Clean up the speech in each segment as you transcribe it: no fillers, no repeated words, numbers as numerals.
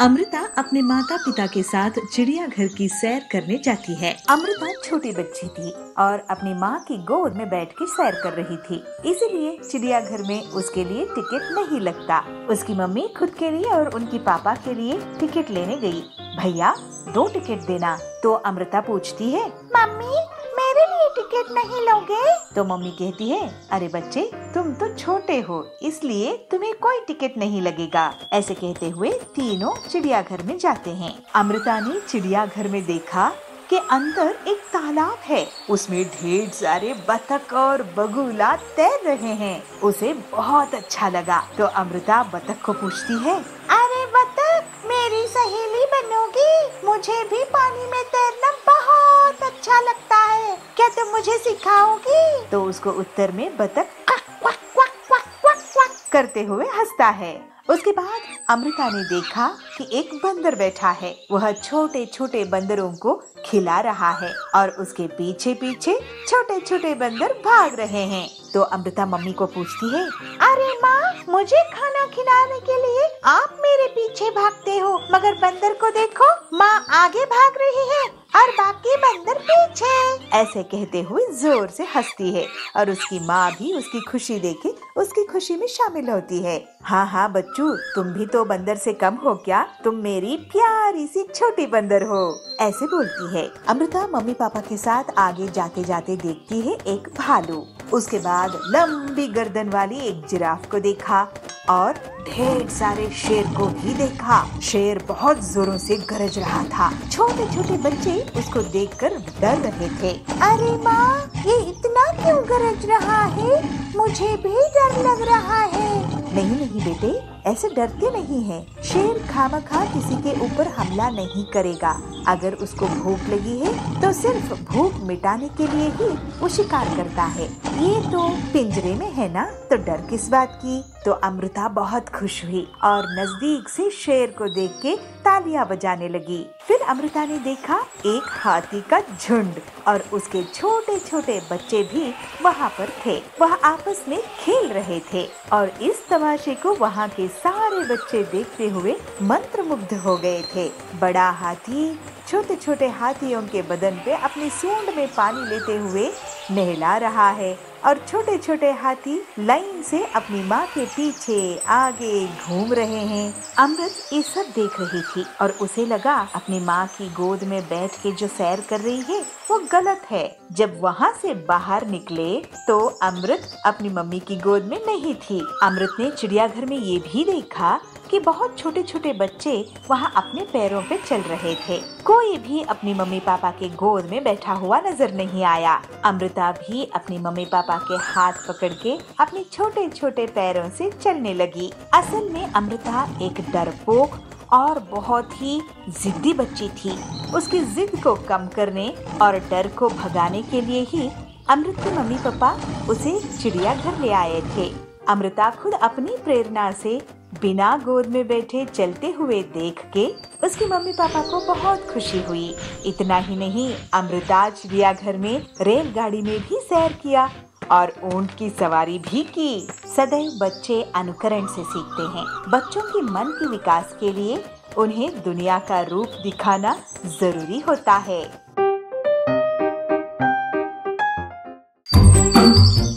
अमृता अपने माता पिता के साथ चिड़ियाघर की सैर करने जाती है। अमृता छोटी बच्ची थी और अपनी माँ की गोद में बैठ कर सैर कर रही थी, इसीलिए चिड़ियाघर में उसके लिए टिकट नहीं लगता। उसकी मम्मी खुद के लिए और उनकी पापा के लिए टिकट लेने गई। भैया 2 टिकट देना। तो अमृता पूछती है, मम्मी मेरे लिए टिकट नहीं लोगे? तो मम्मी कहती है, अरे बच्चे तुम तो छोटे हो, इसलिए तुम्हें कोई टिकट नहीं लगेगा। ऐसे कहते हुए तीनों चिड़ियाघर में जाते हैं। अमृता ने चिड़ियाघर में देखा कि अंदर एक तालाब है, उसमें ढेर सारे बतख और बगुला तैर रहे हैं। उसे बहुत अच्छा लगा तो अमृता बतख को पूछती है, अरे बतख मेरी सहेली बनोगी? मुझे भी पानी में तैरना बहुत अच्छा लगता है, क्या तुम मुझे सिखाओगी? तो उसको उत्तर में बतख क्वक क्वक क्वक क्वक क्वक क्वक करते हुए हंसता है। उसके बाद अमृता ने देखा कि एक बंदर बैठा है, वह छोटे छोटे बंदरों को खिला रहा है और उसके पीछे पीछे छोटे छोटे बंदर भाग रहे हैं। तो अमृता मम्मी को पूछती है, अरे माँ मुझे खाना खिलाने के लिए आप मेरे पीछे भागते हो, मगर बंदर को देखो, माँ आगे भाग रही है और बाकी बंदर पीछे। ऐसे कहते हुए जोर से हंसती है और उसकी माँ भी उसकी खुशी देखे उसकी खुशी में शामिल होती है। हाँ हाँ बच्चू, तुम भी तो बंदर से कम हो क्या? तुम मेरी प्यारी सी छोटी बंदर हो, ऐसे बोलती है। अमृता मम्मी पापा के साथ आगे जाते जाते देखती है एक भालू। उसके बाद लंबी गर्दन वाली एक जिराफ को देखा और ढेर सारे शेर को भी देखा। शेर बहुत जोरों से गरज रहा था। छोटे छोटे बच्चे उसको देखकर डर रहे थे। अरे माँ ये इतना क्यों गरज रहा है? मुझे भी डर लग रहा है। नहीं नहीं बेटे, ऐसे डरते नहीं हैं। शेर खामखा किसी के ऊपर हमला नहीं करेगा। अगर उसको भूख लगी है तो सिर्फ भूख मिटाने के लिए ही वो शिकार करता है। ये तो पिंजरे में है ना, तो डर किस बात की? तो अमृता बहुत खुश हुई और नजदीक से शेर को देख के तालियां बजाने लगी। फिर अमृता ने देखा एक हाथी का झुंड और उसके छोटे छोटे बच्चे भी वहाँ पर थे। वह आपस में खेल रहे थे और इस तमाशे को वहाँ के सारे बच्चे देखते हुए मंत्रमुग्ध हो गए थे। बड़ा हाथी छोटे छोटे हाथियों के बदन पे अपनी सूंड में पानी लेते हुए नहला रहा है और छोटे छोटे हाथी लाइन से अपनी माँ के पीछे आगे घूम रहे हैं। अमृत ये सब देख रही थी और उसे लगा अपनी माँ की गोद में बैठ के जो सैर कर रही है वो गलत है। जब वहाँ से बाहर निकले तो अमृत अपनी मम्मी की गोद में नहीं थी। अमृत ने चिड़ियाघर में ये भी देखा कि बहुत छोटे छोटे बच्चे वहाँ अपने पैरों पे चल रहे थे। कोई भी अपनी मम्मी पापा के गोद में बैठा हुआ नजर नहीं आया। अमृता भी अपनी मम्मी पापा के हाथ पकड़ के अपने छोटे छोटे पैरों से चलने लगी। असल में अमृता एक डरपोक और बहुत ही जिद्दी बच्ची थी। उसकी जिद को कम करने और डर को भगाने के लिए ही अमृत के मम्मी पापा उसे चिड़ियाघर ले आए थे। अमृता खुद अपनी प्रेरणा से बिना गोद में बैठे चलते हुए देख के उसकी मम्मी पापा को बहुत खुशी हुई। इतना ही नहीं, अमृता चिड़ियाघर में रेलगाड़ी में भी सैर किया और ऊंट की सवारी भी की। सदैव बच्चे अनुकरण से सीखते हैं। बच्चों की मन के विकास के लिए उन्हें दुनिया का रूप दिखाना जरूरी होता है।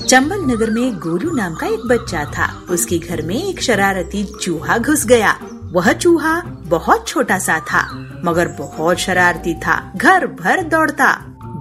चंबल नगर में गोलू नाम का एक बच्चा था। उसके घर में एक शरारती चूहा घुस गया। वह चूहा बहुत छोटा सा था मगर बहुत शरारती था। घर भर दौड़ता।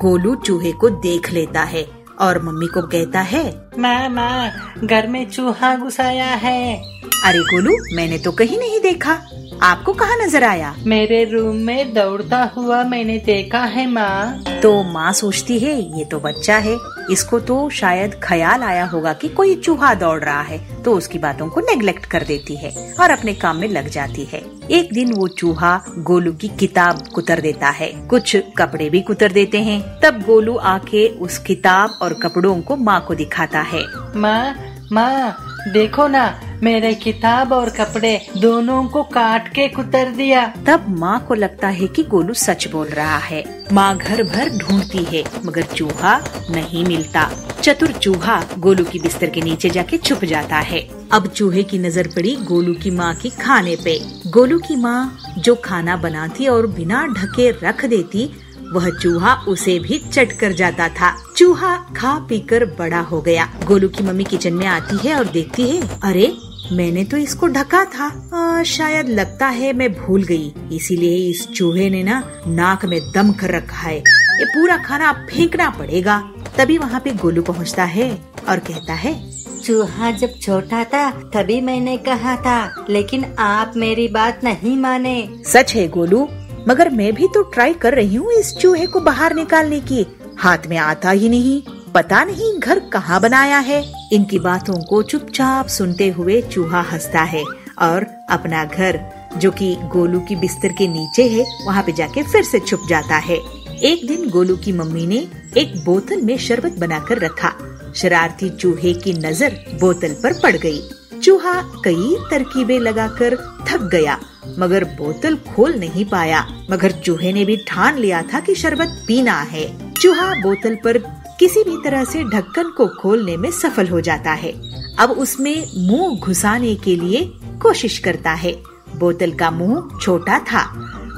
गोलू चूहे को देख लेता है और मम्मी को कहता है, माँ घर में चूहा घुस आया है। अरे गोलू, मैंने तो कहीं नहीं देखा। आपको कहाँ नजर आया? मेरे रूम में दौड़ता हुआ मैंने देखा है माँ। तो माँ सोचती है ये तो बच्चा है, इसको तो शायद ख्याल आया होगा कि कोई चूहा दौड़ रहा है, तो उसकी बातों को नेग्लेक्ट कर देती है और अपने काम में लग जाती है। एक दिन वो चूहा गोलू की किताब कुतर देता है, कुछ कपड़े भी कुतर देते हैं। तब गोलू आके उस किताब और कपड़ों को माँ को दिखाता है। माँ देखो ना, मेरे किताब और कपड़े दोनों को काट के कुतर दिया। तब माँ को लगता है कि गोलू सच बोल रहा है। माँ घर भर ढूंढती है मगर चूहा नहीं मिलता। चतुर चूहा गोलू की बिस्तर के नीचे जाके छुप जाता है। अब चूहे की नजर पड़ी गोलू की माँ के खाने पे। गोलू की माँ जो खाना बनाती और बिना ढके रख देती, वह चूहा उसे भी चट कर जाता था। चूहा खा पीकर बड़ा हो गया। गोलू की मम्मी किचन में आती है और देखती है, अरे मैंने तो इसको ढका था, शायद लगता है मैं भूल गई, इसीलिए इस चूहे ने ना नाक में दम कर रखा है, ये पूरा खाना फेंकना पड़ेगा। तभी वहाँ पे गोलू पहुँचता है और कहता है, चूहा जब छोटा था तभी मैंने कहा था, लेकिन आप मेरी बात नहीं माने। सच है गोलू, मगर मैं भी तो ट्राई कर रही हूँ इस चूहे को बाहर निकालने की, हाथ में आता ही नहीं, पता नहीं घर कहाँ बनाया है। इनकी बातों को चुपचाप सुनते हुए चूहा हंसता है और अपना घर, जो कि गोलू की बिस्तर के नीचे है, वहाँ पे जाके फिर से छुप जाता है। एक दिन गोलू की मम्मी ने एक बोतल में शरबत बनाकर रखा। शरारती चूहे की नजर बोतल पर पड़ गई। चूहा कई तरकीबें लगाकर थक गया, मगर बोतल खोल नहीं पाया। मगर चूहे ने भी ठान लिया था कि शरबत पीना है। चूहा बोतल पर किसी भी तरह से ढक्कन को खोलने में सफल हो जाता है। अब उसमें मुंह घुसाने के लिए कोशिश करता है। बोतल का मुंह छोटा था,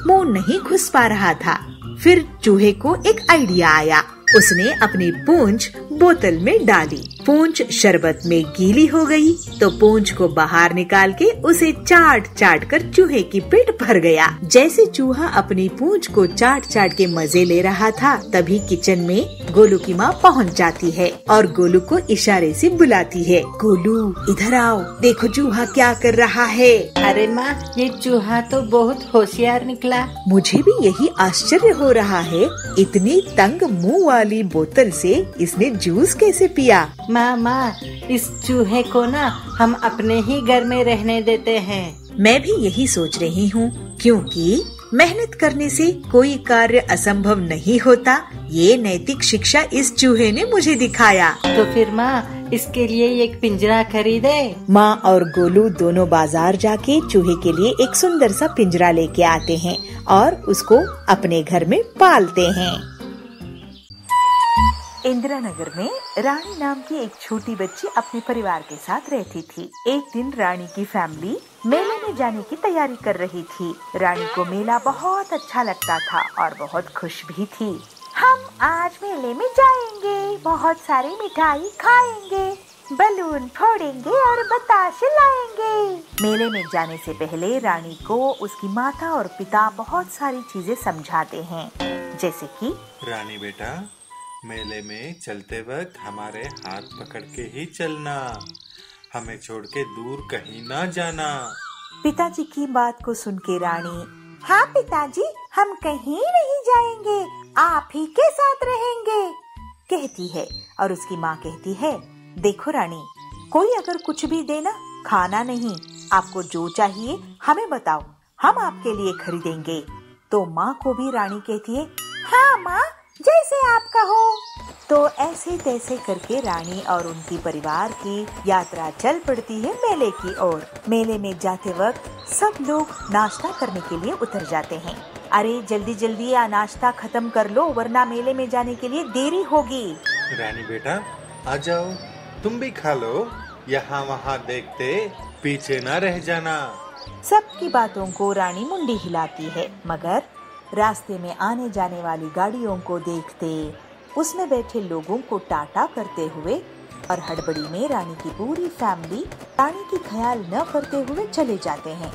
मुंह नहीं घुस पा रहा था। फिर चूहे को एक आइडिया आया। उसने अपनी पूंछ बोतल में डाली। पूंछ शरबत में गीली हो गई तो पूंछ को बाहर निकाल के उसे चाट चाट कर चूहे की पेट भर गया। जैसे चूहा अपनी पूंछ को चाट चाट के मजे ले रहा था, तभी किचन में गोलू की माँ पहुँच जाती है और गोलू को इशारे से बुलाती है, गोलू इधर आओ, देखो चूहा क्या कर रहा है। अरे माँ, ये चूहा तो बहुत होशियार निकला। मुझे भी यही आश्चर्य हो रहा है, इतनी तंग मुंह वाली बोतल से इसने जूस कैसे पिया। माँ, इस चूहे को ना हम अपने ही घर में रहने देते हैं। मैं भी यही सोच रही हूँ, क्योंकि मेहनत करने से कोई कार्य असंभव नहीं होता। ये नैतिक शिक्षा इस चूहे ने मुझे दिखाया। तो फिर माँ, इसके लिए एक पिंजरा खरीदे। माँ और गोलू दोनों बाजार जाके चूहे के लिए एक सुंदर सा पिंजरा लेके आते हैं और उसको अपने घर में पालते हैं। इंदिरा नगर में रानी नाम की एक छोटी बच्ची अपने परिवार के साथ रहती थी। एक दिन रानी की फैमिली मेले में जाने की तैयारी कर रही थी। रानी को मेला बहुत अच्छा लगता था और बहुत खुश भी थी। हम आज मेले में जाएंगे, बहुत सारी मिठाई खाएंगे, बलून फोड़ेंगे और बताशे लाएंगे। मेले में जाने से पहले रानी को उसकी माता और पिता बहुत सारी चीजें समझाते हैं, जैसे कि रानी बेटा, मेले में चलते वक्त हमारे हाथ पकड़ के ही चलना, हमें छोड़ के दूर कहीं ना जाना। पिताजी की बात को सुन के रानी, हाँ पिताजी, हम कहीं नहीं जाएंगे, आप ही के साथ रहेंगे, कहती है। और उसकी माँ कहती है, देखो रानी, कोई अगर कुछ भी देना, खाना नहीं, आपको जो चाहिए हमें बताओ, हम आपके लिए खरीदेंगे। तो माँ को भी रानी कहती है, हाँ माँ, जैसे आप कहो। तो ऐसे तैसे करके रानी और उनकी परिवार की यात्रा चल पड़ती है मेले की ओर। मेले में जाते वक्त सब लोग नाश्ता करने के लिए उतर जाते हैं। अरे जल्दी जल्दी नाश्ता खत्म कर लो, वरना मेले में जाने के लिए देरी होगी। रानी बेटा, आ जाओ, तुम भी खा लो, यहाँ वहाँ देखते पीछे ना रह जाना। सबकी बातों को रानी मुंडी हिलाती है, मगर रास्ते में आने जाने वाली गाड़ियों को देखते, उसमें बैठे लोगों को टाटा करते हुए और हड़बड़ी में रानी की पूरी फैमिली रानी की ख्याल न करते हुए चले जाते हैं।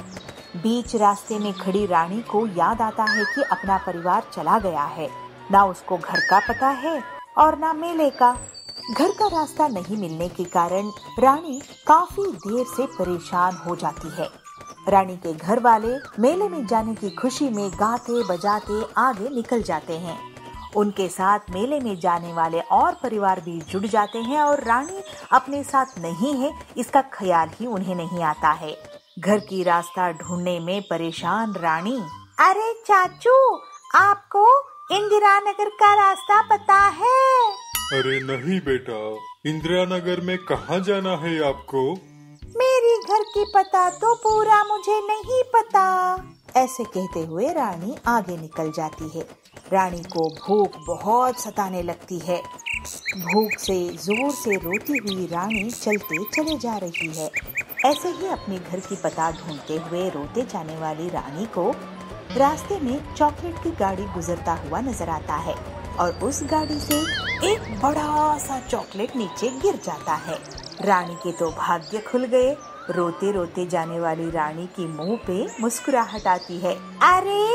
बीच रास्ते में खड़ी रानी को याद आता है कि अपना परिवार चला गया है, ना उसको घर का पता है और ना मेले का। घर का रास्ता नहीं मिलने के कारण रानी काफी देर से परेशान हो जाती है। रानी के घर वाले मेले में जाने की खुशी में गाते बजाते आगे निकल जाते हैं। उनके साथ मेले में जाने वाले और परिवार भी जुड़ जाते हैं और रानी अपने साथ नहीं है, इसका ख्याल ही उन्हें नहीं आता है। घर की रास्ता ढूंढने में परेशान रानी, अरे चाचू, आपको इंदिरा नगर का रास्ता पता है? अरे नहीं बेटा, इंदिरा नगर में कहाँ जाना है आपको? मेरी घर की पता तो पूरा मुझे नहीं पता। ऐसे कहते हुए रानी आगे निकल जाती है। रानी को भूख बहुत सताने लगती है। भूख से जोर से रोती हुई रानी चलते चले जा रही है। ऐसे ही अपने घर की पता ढूंढते हुए रोते जाने वाली रानी को रास्ते में चॉकलेट की गाड़ी गुजरता हुआ नजर आता है और उस गाड़ी से एक बड़ा सा चॉकलेट नीचे गिर जाता है। रानी के तो भाग्य खुल गए। रोते रोते जाने वाली रानी की मुंह पे मुस्कुराहट आती है। अरे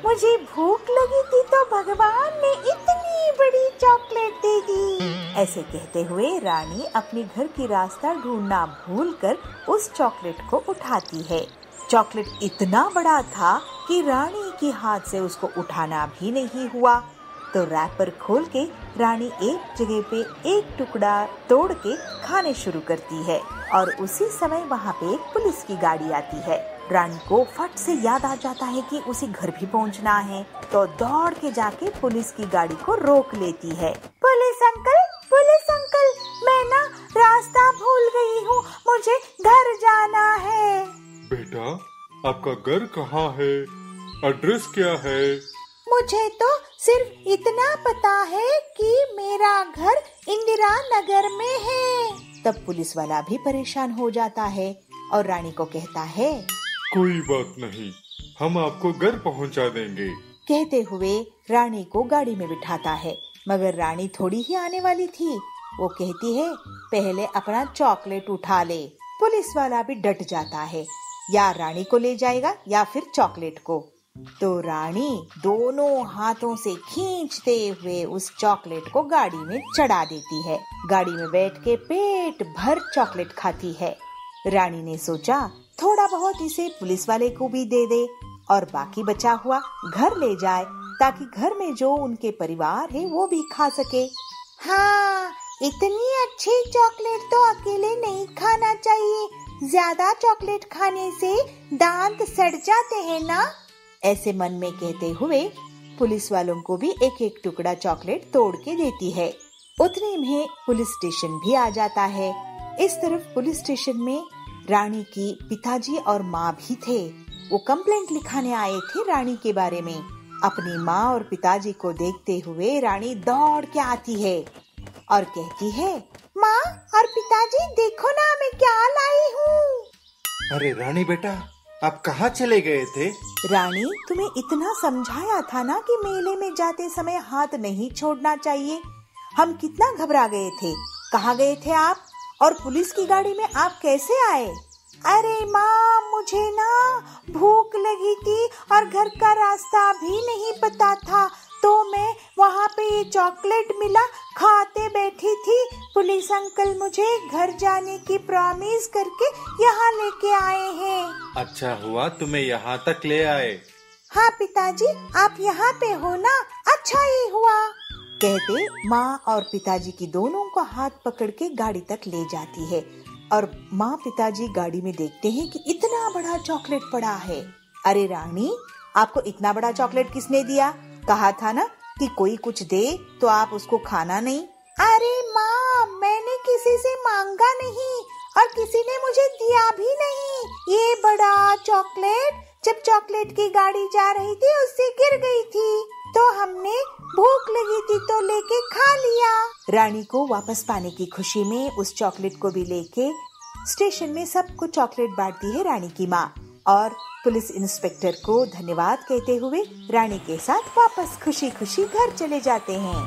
मुझे भूख लगी थी तो भगवान ने इतनी बड़ी चॉकलेट दे दी। ऐसे कहते हुए रानी अपने घर की रास्ता ढूंढना भूलकर उस चॉकलेट को उठाती है। चॉकलेट इतना बड़ा था कि रानी के हाथ से उसको उठाना भी नहीं हुआ। तो रैपर खोल के रानी एक जगह पे एक टुकड़ा तोड़ के खाने शुरू करती है और उसी समय वहाँ पे एक पुलिस की गाड़ी आती है। रानी को फट से याद आ जाता है कि उसे घर भी पहुँचना है, तो दौड़ के जाके पुलिस की गाड़ी को रोक लेती है। पुलिस अंकल, मैं ना रास्ता भूल गई हूँ, मुझे घर जाना है। बेटा, आपका घर कहाँ है? एड्रेस क्या है? मुझे तो सिर्फ इतना पता है कि मेरा घर इंदिरा नगर में है। तब पुलिस वाला भी परेशान हो जाता है और रानी को कहता है, कोई बात नहीं, हम आपको घर पहुंचा देंगे। कहते हुए रानी को गाड़ी में बिठाता है, मगर रानी थोड़ी ही आने वाली थी। वो कहती है, पहले अपना चॉकलेट उठा ले। पुलिस वाला भी डट जाता है, या रानी को ले जाएगा या फिर चॉकलेट को। तो रानी दोनों हाथों से खींचते हुए उस चॉकलेट को गाड़ी में चढ़ा देती है। गाड़ी में बैठ के पेट भर चॉकलेट खाती है। रानी ने सोचा थोड़ा बहुत इसे पुलिस वाले को भी दे दे और बाकी बचा हुआ घर ले जाए, ताकि घर में जो उनके परिवार है वो भी खा सके। हाँ, इतनी अच्छी चॉकलेट तो अकेले नहीं खाना चाहिए, ज्यादा चॉकलेट खाने से दांत सड़ जाते हैं ना। ऐसे मन में कहते हुए पुलिस वालों को भी एक एक टुकड़ा चॉकलेट तोड़ के देती है। उतने में पुलिस स्टेशन भी आ जाता है। इस तरफ पुलिस स्टेशन में रानी की पिताजी और माँ भी थे। वो कंप्लेंट लिखाने आए थे रानी के बारे में। अपनी माँ और पिताजी को देखते हुए रानी दौड़ के आती है और कहती है, माँ और पिताजी देखो ना मैं क्या लाई हूँ। अरे रानी बेटा, आप कहाँ चले गए थे? रानी, तुम्हें इतना समझाया था ना कि मेले में जाते समय हाथ नहीं छोड़ना चाहिए। हम कितना घबरा गए थे। कहाँ गए थे आप? और पुलिस की गाड़ी में आप कैसे आए? अरे माँ, मुझे ना भूख लगी थी और घर का रास्ता भी नहीं पता था, तो मैं वहाँ पे ये चॉकलेट मिला, खाते बैठी थी। पुलिस अंकल मुझे घर जाने की प्रॉमिस करके यहाँ लेके आए हैं। अच्छा हुआ तुम्हें यहाँ तक ले आए। हाँ पिताजी, आप यहाँ पे हो ना, अच्छा ही हुआ। कहते माँ और पिताजी की दोनों को हाथ पकड़ के गाड़ी तक ले जाती है और माँ पिताजी गाड़ी में देखते हैं कि इतना बड़ा चॉकलेट पड़ा है। अरे रानी, आपको इतना बड़ा चॉकलेट किसने दिया? कहा था ना कि कोई कुछ दे तो आप उसको खाना नहीं। अरे माँ, मैंने किसी से मांगा नहीं और किसी ने मुझे दिया भी नहीं। ये बड़ा चॉकलेट जब चॉकलेट की गाड़ी जा रही थी उससे गिर गई थी, तो हमने भूख लगी थी तो लेके खा लिया। रानी को वापस पाने की खुशी में उस चॉकलेट को भी लेके स्टेशन में सबको चॉकलेट बांटती है रानी की माँ और पुलिस इंस्पेक्टर को धन्यवाद कहते हुए रानी के साथ वापस खुशी खुशी घर चले जाते हैं।